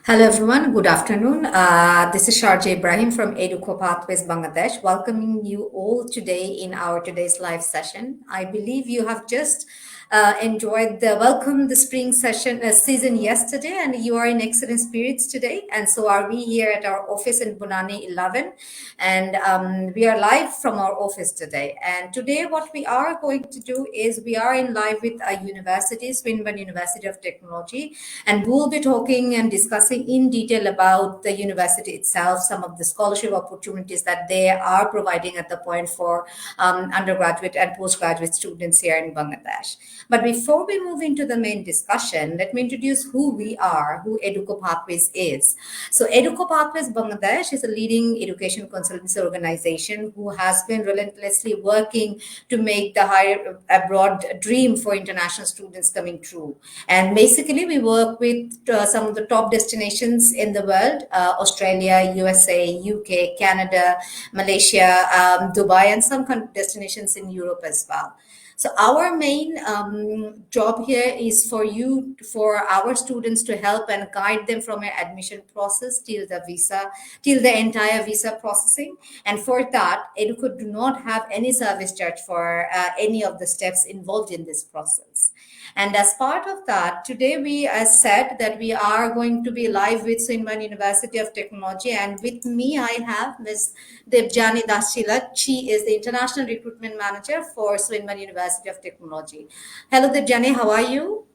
Hello everyone, good afternoon. This is Sharjah Ibrahim from Eduko Pathways Bangladesh, welcoming you all today in our today's live session. I believe you have just enjoyed the spring session season yesterday, and you are in excellent spirits today. And so are we here at our office in Bunani 11, and we are live from our office today. And today, what we are going to do is we are in live with a university, Swinburne University of Technology, and we'll be talking and discussing in detail about the university itself, some of the scholarship opportunities that they are providing at the point for undergraduate and postgraduate students here in Bangladesh. But before we move into the main discussion, let me introduce who we are, who Eduko Pathways is. So Eduko Pathways Bangladesh is a leading education consultancy organization who has been relentlessly working to make the higher abroad dream for international students coming true. And basically, we work with some of the top destinations in the world: Australia, USA, UK, Canada, Malaysia, Dubai, and some destinations in Europe as well. So our main job here is for our students to help and guide them from an admission process till the visa, till the entire visa processing. And for that, Educo do not have any service charge for any of the steps involved in this process. And as part of that, today we, as said, that we are going to be live with Swinburne University of Technology. And with me, I have Ms. Debjani Dasila. She is the International Recruitment Manager for Swinburne University of Technology. Hello, Debjani, how are you?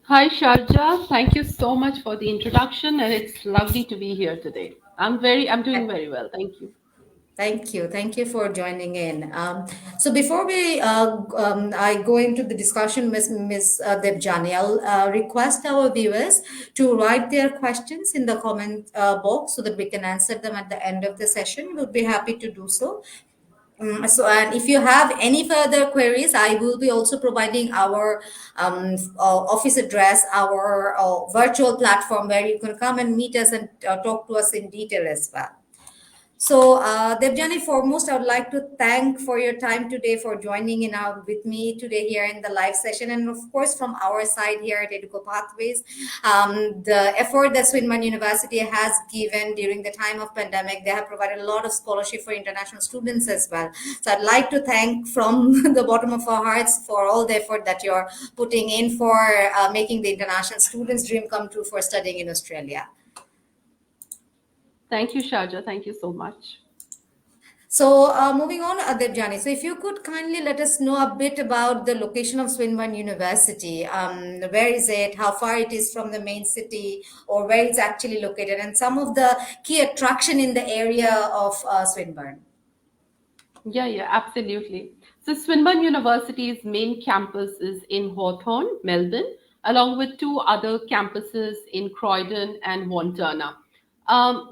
Hi, Sharjah. Thank you so much for the introduction, and it's lovely to be here today. I'm doing very well. Thank you. Thank you. Thank you for joining in. So before I go into the discussion, Ms. Debjani, I'll request our viewers to write their questions in the comment box so that we can answer them at the end of the session. We'll be happy to do so. And if you have any further queries, I will be also providing our office address, our virtual platform where you can come and meet us and talk to us in detail as well. So, Debjani, foremost, I would like to thank for your time today for joining in with me today here in the live session. And of course, from our side here at Educo Pathways, the effort that Swinburne University has given during the time of pandemic, they have provided a lot of scholarship for international students as well. So I'd like to thank from the bottom of our hearts for all the effort that you're putting in for making the international students' dream come true for studying in Australia. Thank you, Sharjah. Thank you so much. So, moving on, Debjani. So, if you could kindly let us know a bit about the location of Swinburne University. Where is it? How far it is from the main city, or where it's actually located, and some of the key attraction in the area of Swinburne. Yeah, absolutely. So, Swinburne University's main campus is in Hawthorne, Melbourne, along with two other campuses in Croydon and Wantirna.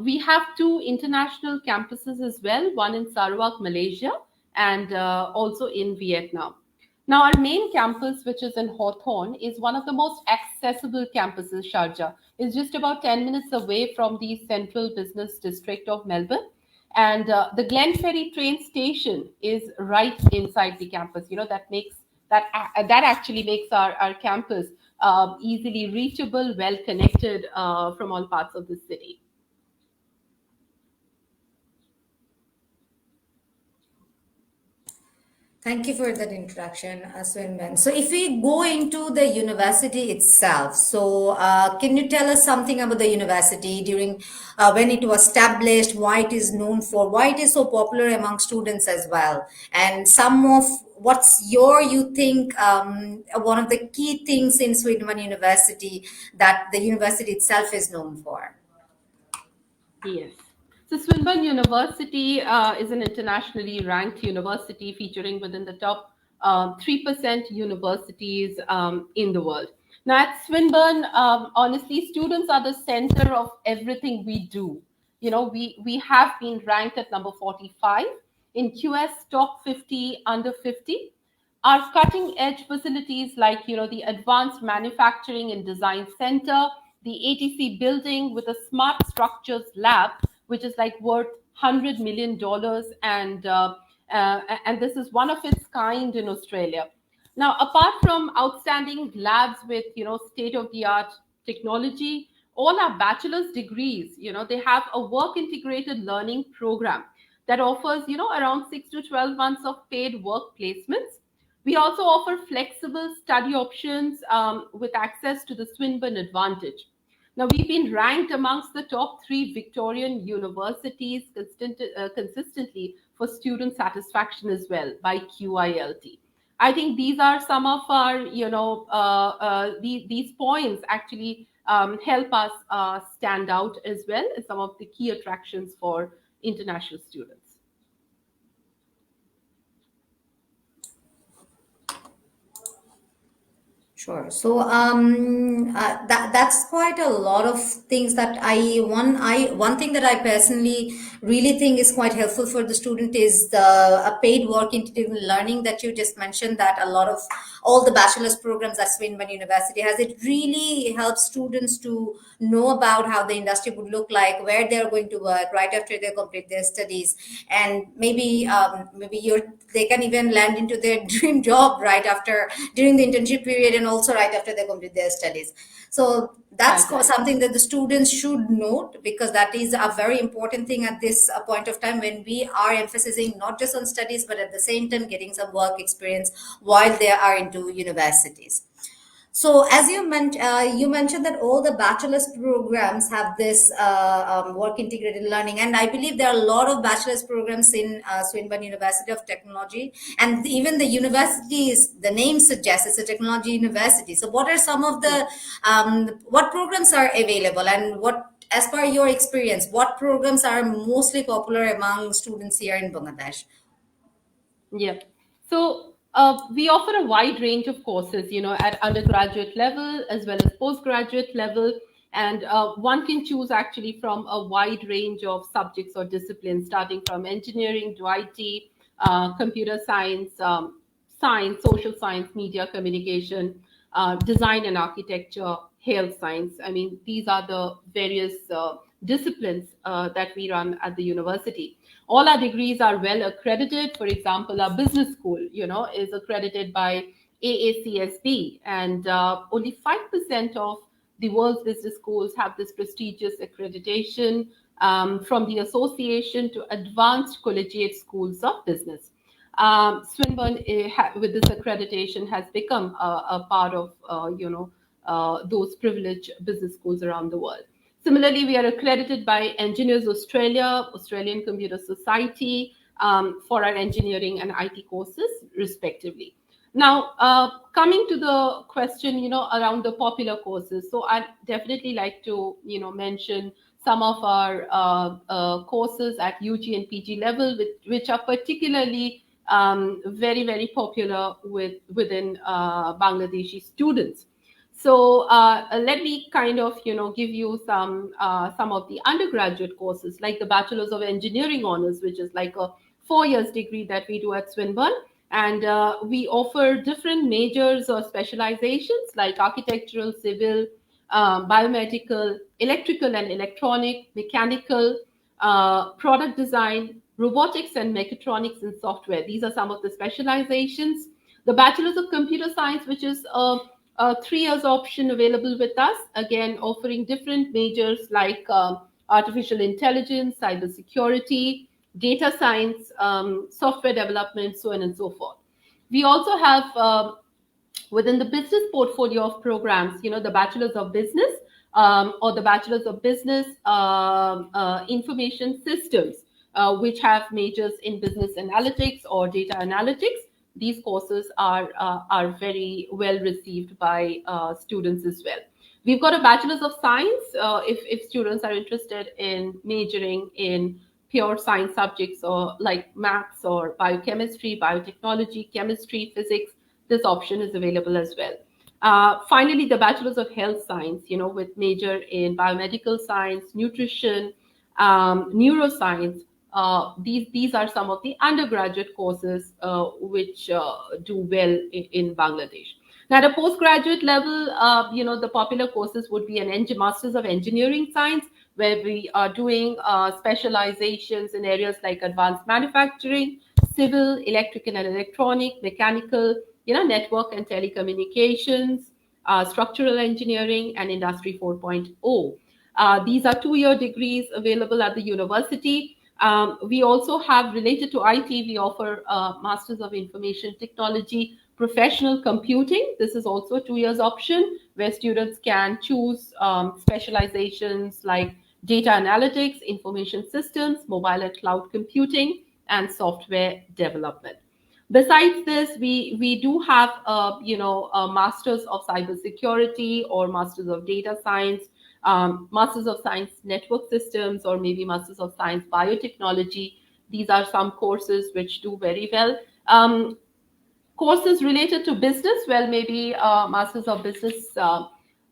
We have two international campuses as well, one in Sarawak, Malaysia, and also in Vietnam. Now, our main campus, which is in Hawthorne, is one of the most accessible campuses, Sharjah. It's just about 10 minutes away from the central business district of Melbourne. And the Glenferrie train station is right inside the campus. That makes that actually makes our campus easily reachable, well connected from all parts of the city. Thank you for that introduction, Swinburne. So, if we go into the university itself, so can you tell us something about the university during when it was established, why it is known for, why it is so popular among students as well, and some of what's you think one of the key things in Swinburne University that the university itself is known for? Yes. So Swinburne University is an internationally ranked university featuring within the top 3% universities in the world. Now, at Swinburne, honestly, students are the center of everything we do. We have been ranked at number 45 in QS top 50 under 50. Our cutting edge facilities like the advanced manufacturing and design center, the ATC building with a smart structures lab, which is like worth $100 million, and this is one of its kind in Australia. Now, apart from outstanding labs with state of the art technology, All our bachelor's degrees, they have a work integrated learning program that offers, around 6 to 12 months of paid work placements. We also offer flexible study options with access to the Swinburne Advantage. Now, we've been ranked amongst the top 3 Victorian universities consistently for student satisfaction as well by QILT. I think these are some of our, these points actually help us stand out as well as some of the key attractions for international students. Sure. So that's quite a lot of things that one thing that I personally really think is quite helpful for the student is the a paid work integrated learning that you just mentioned, that a lot of all the bachelor's programs at Swinburne University has. It really helps students to know about how the industry would look like, where they're going to work right after they complete their studies, and maybe they can even land into their dream job right after, during the internship period, and also right after they complete their studies. So that's Right. something that the students should note, because that is a very important thing at this point of time, when we are emphasizing not just on studies but at the same time getting some work experience while they are into universities. So, as you mentioned that all the bachelor's programs have this work integrated learning, and I believe there are a lot of bachelor's programs in Swinburne University of Technology, and even the university is, the name suggests it's a technology university. So, what are some of Yeah. the what programs are available, and what, as per your experience, what programs are mostly popular among students here in Bangladesh? Yeah. So we offer a wide range of courses, at undergraduate level as well as postgraduate level. And one can choose actually from a wide range of subjects or disciplines, starting from engineering to IT, computer science, science, social science, media communication, design and architecture, health science. I mean, these are the various disciplines that we run at the university. All our degrees are well accredited. For example, our business school, is accredited by AACSB, and only 5% of the world's business schools have this prestigious accreditation from the Association to Advanced Collegiate Schools of Business. Swinburne, with this accreditation, has become a part of, those privileged business schools around the world. Similarly, we are accredited by Engineers Australia, Australian Computer Society, for our engineering and IT courses, respectively. Now, coming to the question, around the popular courses. So I'd definitely like to, mention some of our courses at UG and PG level, which are particularly very, very popular within Bangladeshi students. So let me kind of, give you some of the undergraduate courses, like the Bachelor's of Engineering Honors, which is like a 4 years degree that we do at Swinburne. And we offer different majors or specializations like architectural, civil, biomedical, electrical and electronic, mechanical, product design, robotics and mechatronics and software. These are some of the specializations. The Bachelor's of Computer Science, which is a 3 years option available with us, again offering different majors like artificial intelligence, cybersecurity, data science, software development, so on and so forth. We also have within the business portfolio of programs, the Bachelor's of Business or the Bachelor's of Business Information Systems, which have majors in business analytics or data analytics. These courses are very well received by students as well. We've got a Bachelor's of Science if students are interested in majoring in pure science subjects or like maths or biochemistry, biotechnology, chemistry, physics. This option is available as well. Finally, the Bachelor's of Health Science, with major in biomedical science, nutrition, neuroscience. These are some of the undergraduate courses which do well in Bangladesh. Now, at a postgraduate level, the popular courses would be an Master's of Engineering Science, where we are doing specializations in areas like advanced manufacturing, civil, electrical and electronic, mechanical, network and telecommunications, structural engineering, and Industry 4.0. These are 2-year degrees available at the university. We also have, related to IT, we offer Masters of Information Technology, Professional Computing. This is also a 2 years option where students can choose specializations like data analytics, information systems, mobile and cloud computing, and software development. Besides this, we do have a masters of cybersecurity or masters of data science, masters of science network systems, or maybe masters of science biotechnology. These are some courses which do very well. Courses related to business, well, maybe masters of business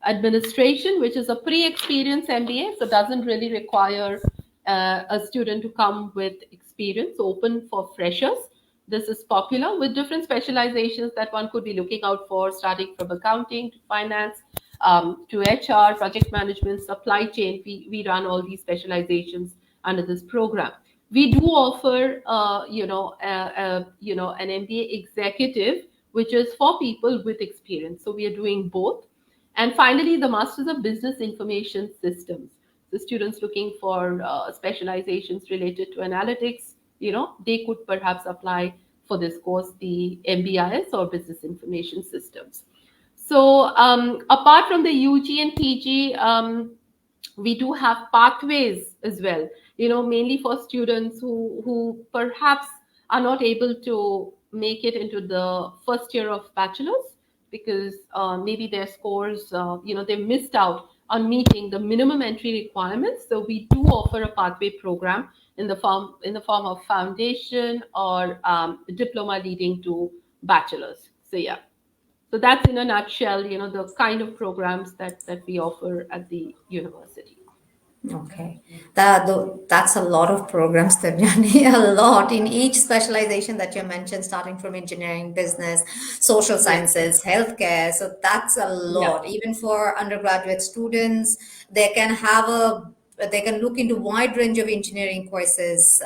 administration, which is a pre-experience MBA, so doesn't really require a student to come with experience, open for freshers. This is popular with different specializations that one could be looking out for, starting from accounting to finance, to HR, project management, supply chain. We run all these specializations under this program. We do offer, an MBA executive, which is for people with experience. So we are doing both. And finally, the Masters of Business Information Systems. The students looking for specializations related to analytics, they could perhaps apply for this course, the MBIS or Business Information Systems. So apart from the UG and PG, we do have pathways as well, mainly for students who perhaps are not able to make it into the first year of bachelor's because maybe their scores, they missed out on meeting the minimum entry requirements. So we do offer a pathway program in the form of foundation or diploma leading to bachelor's. So yeah. So that's in a nutshell, the kind of programs that we offer at the university. Okay, that's a lot of programs, Tabyani, a lot in each specialization that you mentioned, starting from engineering, business, social Yeah, sciences, healthcare. So that's a yeah, lot. Even for undergraduate students, they can have a they can look into wide range of engineering courses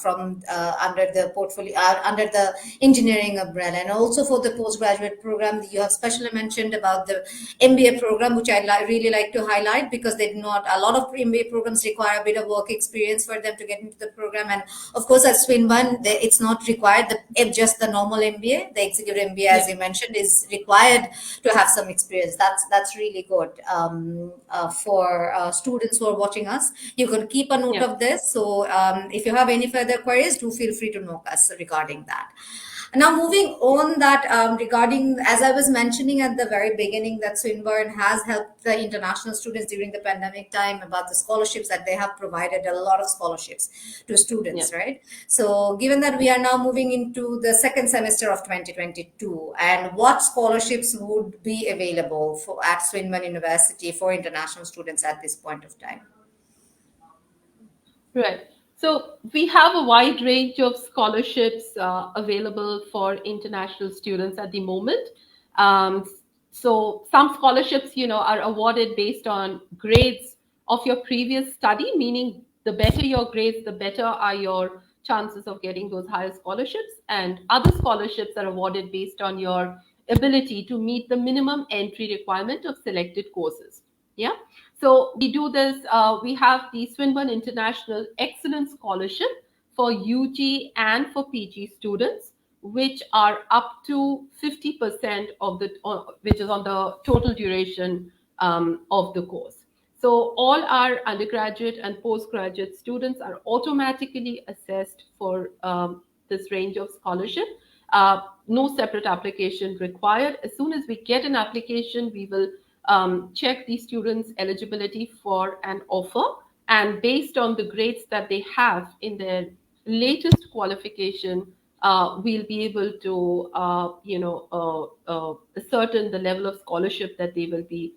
from under the portfolio under the engineering umbrella, and also for the postgraduate program you have specially mentioned about the MBA program, which I really like to highlight because they do not, a lot of MBA programs require a bit of work experience for them to get into the program. And of course, at Swinburne, it's not required, just the normal MBA. The executive MBA, yeah, as you mentioned, is required to have some experience. That's really good for students who are watching us. You can keep a note yeah, of this. So if you have any further queries, do feel free to knock us regarding that. Now, moving on that regarding, as I was mentioning at the very beginning, that Swinburne has helped the international students during the pandemic time about the scholarships that they have provided a lot of scholarships to yeah. students, right? So, given that we are now moving into the second semester of 2022, and what scholarships would be available for at Swinburne University for international students at this point of time? Right. So we have a wide range of scholarships available for international students at the moment. Um, so some scholarships, are awarded based on grades of your previous study, meaning the better your grades, the better are your chances of getting those higher scholarships. And other scholarships are awarded based on your ability to meet the minimum entry requirement of selected courses. Yeah. So we do this. We have the Swinburne International Excellence Scholarship for UG and for PG students, which are up to 50% of which is on the total duration of the course. So all our undergraduate and postgraduate students are automatically assessed for this range of scholarship. No separate application required. As soon as we get an application, we will check the students' eligibility for an offer, and based on the grades that they have in their latest qualification, we'll be able to, ascertain the level of scholarship that they will be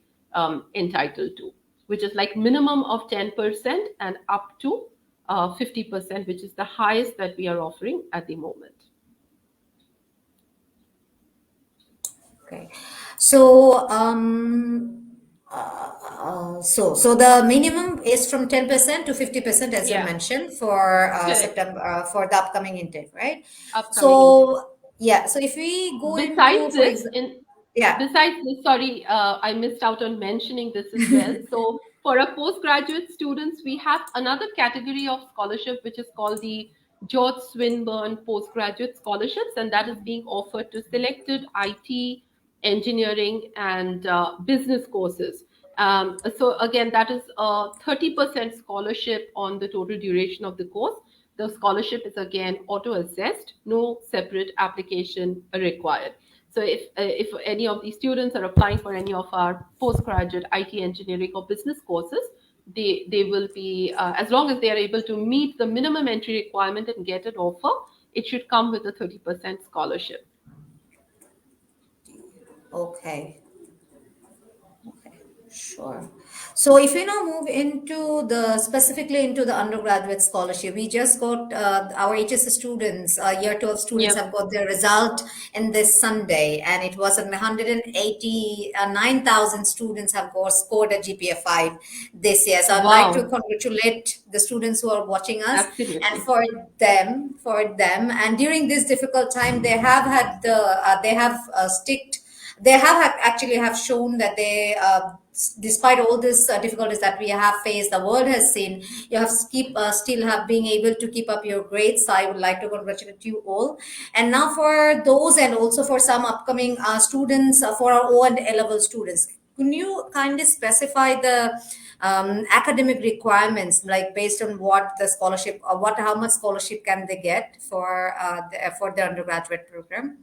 entitled to, which is like minimum of 10% and up to 50%, which is the highest that we are offering at the moment. Okay. So, so the minimum is from 10% to 50%, as you Yeah, mentioned, for correct. September for the upcoming intake, right? Upcoming intake. So, yeah. So if we go into, Besides for this, example, in Yeah. Besides this, sorry, I missed out on mentioning this as well. So, for our postgraduate students, we have another category of scholarship which is called the George Swinburne Postgraduate Scholarships, and that is being offered to selected IT, engineering, and business courses. So, again, that is a 30% scholarship on the total duration of the course. The scholarship is again auto assessed, no separate application required. So if any of these students are applying for any of our postgraduate IT engineering or business courses, they will be as long as they are able to meet the minimum entry requirement and get an offer, it should come with a 30% scholarship. Okay. Okay, sure. So if we now move into the specifically into the undergraduate scholarship, we just got our HSS students, year 12 students Yep. have got their result in this Sunday, and it was 189,000 students have got scored a GPA 5 this year. So I'd like to Wow. congratulate the students who are watching us, and Absolutely. for them, and during this difficult time, they have had they have sticked they have actually have shown that they despite all these difficulties that we have faced, the world has seen, you have still have being able to keep up your grades. So I would like to congratulate you all. And now for those, and also for some upcoming students, for our O and A level students, can you kindly specify the academic requirements, like based on what the scholarship, or what how much scholarship can they get for the undergraduate program?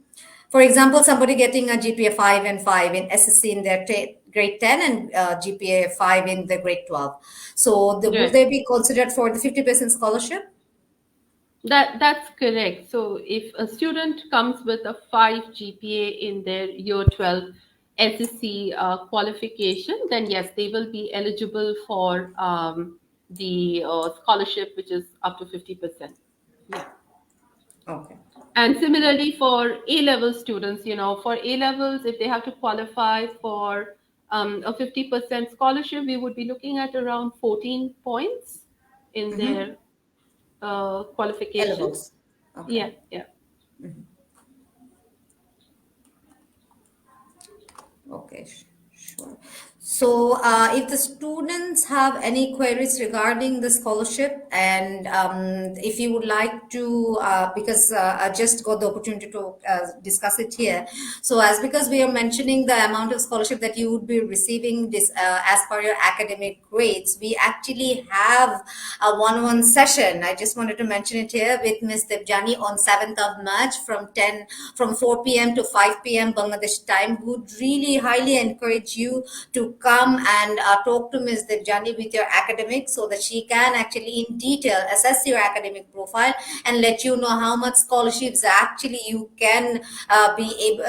For example, somebody getting a GPA 5 and 5 in SSC in their grade 10, and GPA 5 in the grade 12. So will Right. they be considered for the 50% scholarship? That's correct. So if a student comes with a 5 GPA in their year 12 SSC qualification, then yes, they will be eligible for the scholarship, which is up to 50%. Yeah. Okay. And similarly for A level students, for A levels, if they have to qualify for a 50% scholarship, we would be looking at around 14 points in Mm-hmm. their qualification. A-levels. Okay. Yeah, yeah. Okay, sure. So, if the students have any queries regarding the scholarship, and if you would like to, because I just got the opportunity to discuss it here. So, as because we are mentioning the amount of scholarship that you would be receiving this as per your academic grades, we actually have a one-on-one session. I just wanted to mention it here with Ms. Debjani on 7th of March from 4 p.m. to 5 p.m. Bangladesh time. Would really highly encourage you to come and talk to Ms. Debjani with your academics, so that she can actually in detail assess your academic profile and let you know how much scholarships actually you can be able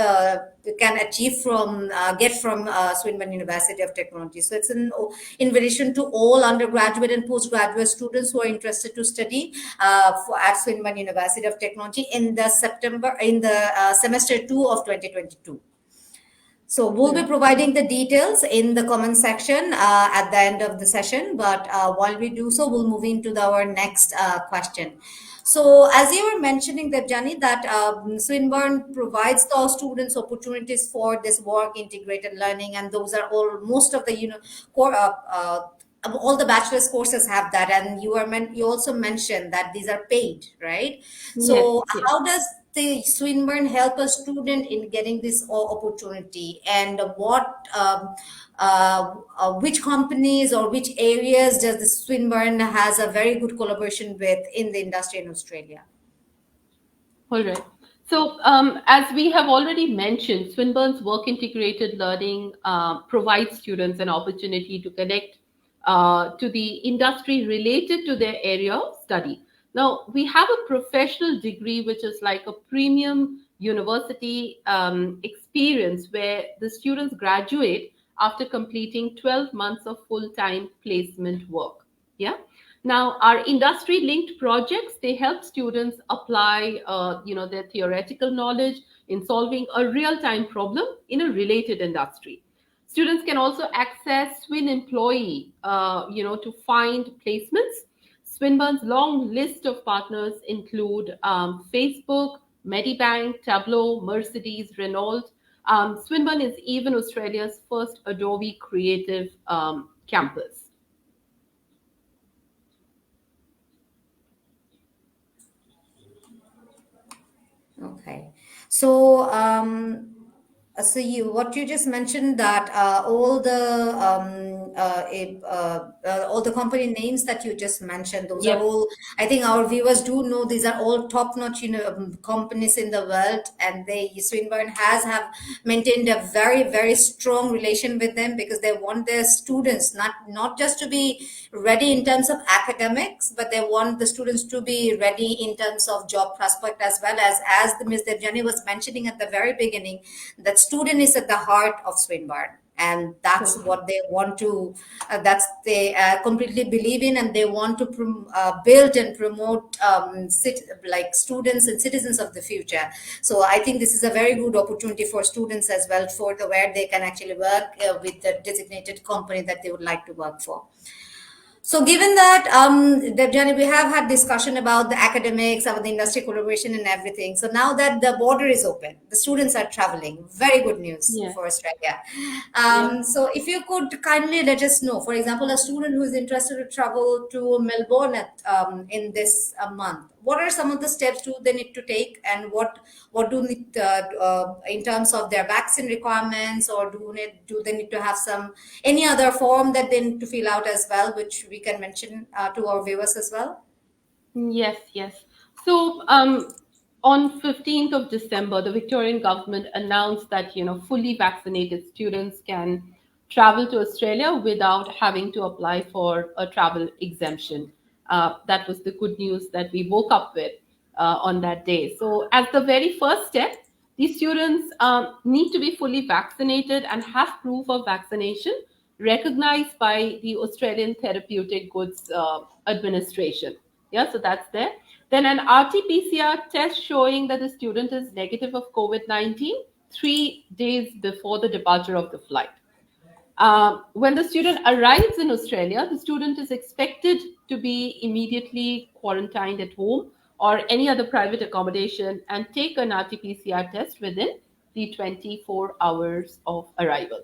can achieve from get from Swinburne University of Technology. So it's an invitation to all undergraduate and postgraduate students who are interested to study at Swinburne University of Technology in the semester 2 of 2022. So we'll be Right. providing the details in the comment section at the end of the session. But while we do so, we'll move into our next question. So as you were mentioning that, Jani, that Swinburne provides those students opportunities for this work integrated learning, and those are all most of the core. All the bachelor's courses have that, and you also mentioned that these are paid, right? Yes, So yes. how does the Swinburne help a student in getting this opportunity, and which companies or which areas does the Swinburne has a very good collaboration with in the industry in Australia? All right. So, as we have already mentioned, Swinburne's work integrated learning provides students an opportunity to connect to the industry related to their area of study. Now, we have a professional degree, which is like a premium university experience where the students graduate after completing 12 months of full time placement work. Yeah. Now, our industry-linked projects, they help students apply, their theoretical knowledge in solving a real-time problem in a related industry. Students can also access Swin Employee, to find placements. Swinburne's long list of partners include Facebook, Medibank, Tableau, Mercedes, Renault. Swinburne is even Australia's first Adobe Creative campus. Okay. So, so what you just mentioned that all the company names that you just mentioned, those are Yep. all. I think our viewers do know these are all top-notch, companies in the world, and Swinburne have maintained a very very strong relation with them because they want their students not just to be ready in terms of academics, but they want the students to be ready in terms of job prospect as well as the Ms. Debjani was mentioning at the very beginning, that student is at the heart of Swinburne. And that's Totally. what they want to, that's they completely believe in, and they want to build and promote like students and citizens of the future. So I think this is a very good opportunity for students as well, for the where they can actually work with the designated company that they would like to work for. So, given that, Debjani, we have had discussion about the academics, about the industry collaboration, and everything. So now that the border is open, the students are traveling. Very good news Yeah. for Australia. Yeah. So, if you could kindly let us know, for example, a student who is interested to travel to Melbourne in this month, what are some of the steps do they need to take, and what do need in terms of their vaccine requirements, or do they need to have some any other form that they need to fill out as well, which we can mention to our viewers as well? Yes, yes. So, on 15th of December, the Victorian government announced that, fully vaccinated students can travel to Australia without having to apply for a travel exemption. That was the good news that we woke up with on that day. So, as the very first step, these students need to be fully vaccinated and have proof of vaccination recognized by the Australian Therapeutic Goods Administration. Yeah, so that's there. Then an RT-PCR test showing that the student is negative of COVID-19 3 days before the departure of the flight. When the student arrives in Australia, the student is expected to be immediately quarantined at home or any other private accommodation and take an RT-PCR test within the 24 hours of arrival.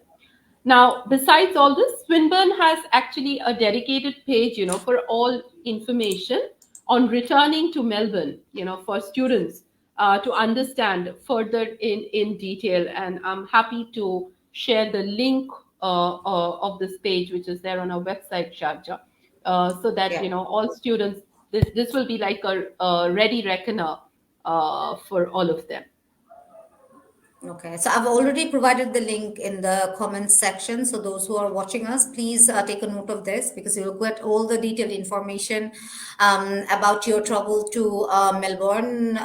Now, besides all this, Swinburne has actually a dedicated page, for all information on returning to Melbourne, for students to understand further in detail. And I'm happy to share the link of this page, which is there on our website, Sharjah, so that, Yeah. all students, this will be like a ready reckoner for all of them. Okay, so I've already provided the link in the comments section. So those who are watching us, please take a note of this, because you'll get all the detailed information about your travel to Melbourne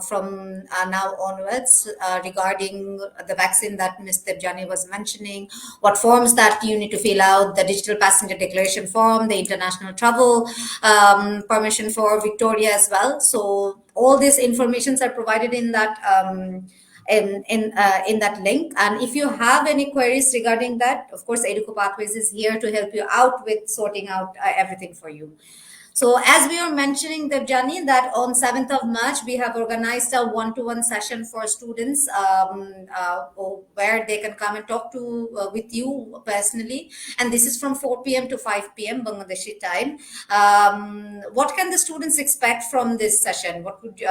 from now onwards, regarding the vaccine that Ms. Debjani was mentioning, what forms that you need to fill out, the digital passenger declaration form, the international travel permission for Victoria as well. So all these informations are provided in that. In that link. And if you have any queries regarding that, of course, Educo Pathways is here to help you out with sorting out everything for you. So as we were mentioning, the journey that on 7th of March, we have organized a one-to-one session for students, where they can come and talk with you personally. And this is from 4 p.m. to 5 p.m. Bangladeshi time. What can the students expect from this session? What would,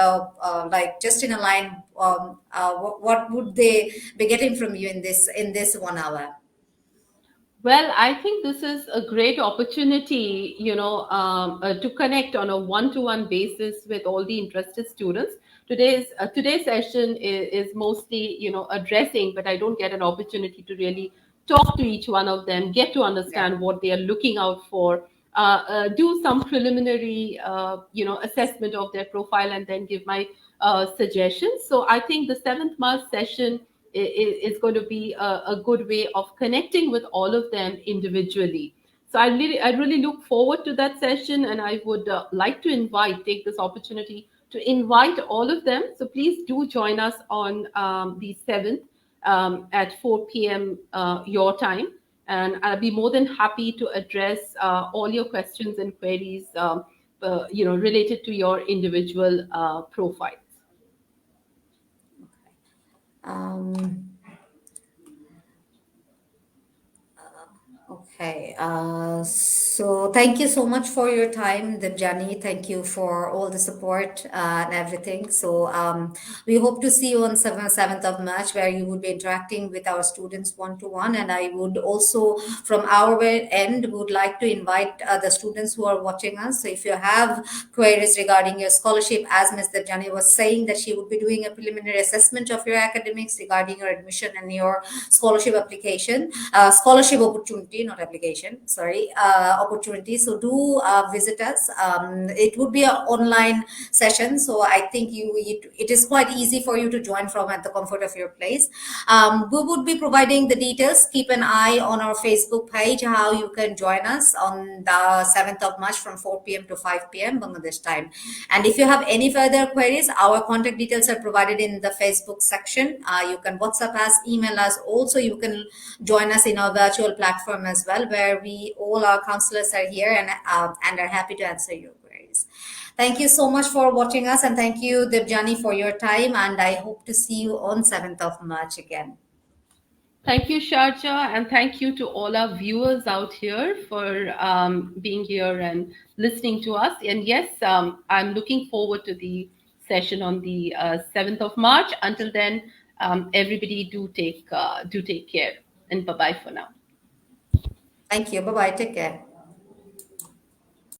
like, just in a line, what would they be getting from you in this 1 hour? Well, I think this is a great opportunity, to connect on a one-to-one basis with all the interested students. Today's session is mostly, addressing, but I don't get an opportunity to really talk to each one of them, get to Yeah. understand what they are looking out for, do some preliminary, assessment of their profile, and then give my suggestions. So I think the 7th March session is going to be a good way of connecting with all of them individually. So I really look forward to that session, and I would like to take this opportunity to invite all of them. So please do join us on the 7th at 4 p.m. Your time, and I'll be more than happy to address all your questions and queries, related to your individual profiles. Um, Okay, so thank you so much for your time, Debjani. Thank you for all the support and everything. So we hope to see you on 7th of March, where you would be interacting with our students one to one. And I would also, from our end, would like to invite the students who are watching us. So if you have queries regarding your scholarship, as Ms. Debjani was saying, that she would be doing a preliminary assessment of your academics regarding your admission and your scholarship application, scholarship opportunity, not application, sorry, opportunity. So do visit us. It would be an online session, so I think it is quite easy for you to join from at the comfort of your place. We would be providing the details. Keep an eye on our Facebook page how you can join us on the 7th of March from 4 p.m. to 5 p.m. Bangladesh time. And if you have any further queries, our contact details are provided in the Facebook section. You can WhatsApp us, email us. Also, you can join us in our virtual platform as well, where we all our counselors are here and are happy to answer your queries. Thank you so much for watching us, and thank you, Debjani, for your time. And I hope to see you on 7th of March again. Thank you, Sharja, and thank you to all our viewers out here for being here and listening to us. And yes, I'm looking forward to the session on the 7th of March. Until then, everybody do take care, and bye bye for now. Thank you. Bye bye. Take care.